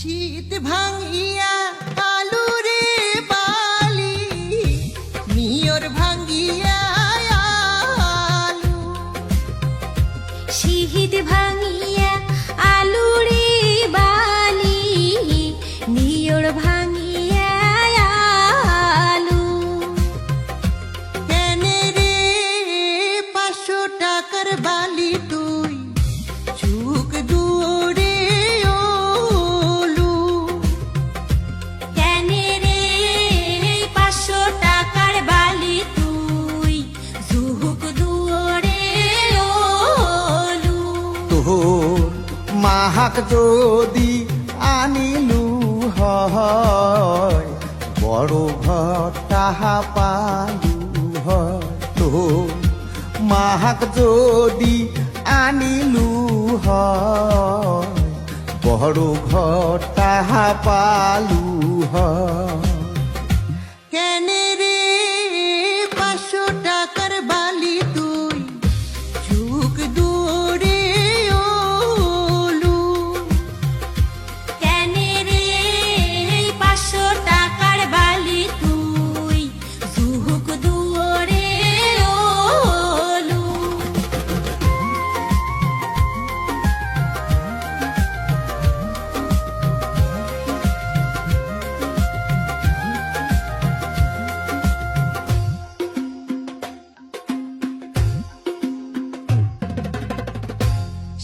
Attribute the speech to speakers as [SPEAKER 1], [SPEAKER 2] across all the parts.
[SPEAKER 1] শীত ভাঙিয়া আলু রে বালি নিয়র ভাঙিয়া আলু
[SPEAKER 2] শীত ভাঙিয়া আলু রে বালি নিয়র ভাঙিয়া আলু
[SPEAKER 1] কেনে রে 500 টাকার বালি তুই চুক দূরে ওলু
[SPEAKER 2] কেনে রে 500 টাকার বালি তুই জুহুক দুয়ারে ওলু
[SPEAKER 1] তোর মাহাক যদি আনিলু হয় বড় ঘর তাহা পালু হয় তোর মাহাক যদি আনিলু হয় বড় ঘর তাহা পালু হয় কেনে রে 500 টাকার বালি তুই চুক দূরে ওলু
[SPEAKER 2] কেনে রে 500 টাকার বালি তুই জুহুক দুয়ারে ওলু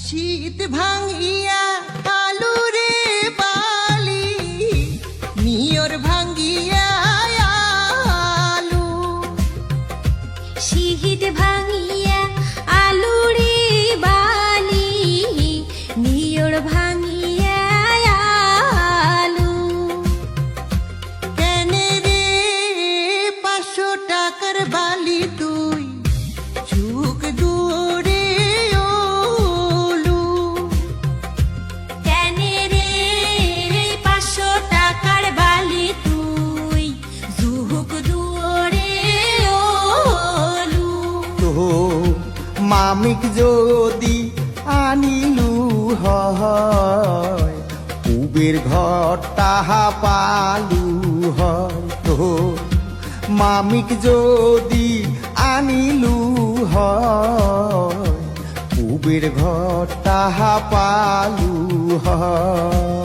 [SPEAKER 1] শীত ভাঙিয়া আলু রে বালি নিয়র ভাঙিয়া আলু
[SPEAKER 2] শীত ভাঙিয়া আলু রে বালি নিয়র ভাঙিয়া আলু
[SPEAKER 1] কেনে রে 500 টাকার বালি তুই চুক দূরে ওলু
[SPEAKER 2] কেনে রে 500 টাকার বালি তুই জুহুক দুয়ারে ওলু
[SPEAKER 1] তো মামিক যদি আনিলু হয় উবের ঘর তাহা পালু হয় তো মামিক যদি আনিলু হয় উবের ঘর তাহা পালু হয়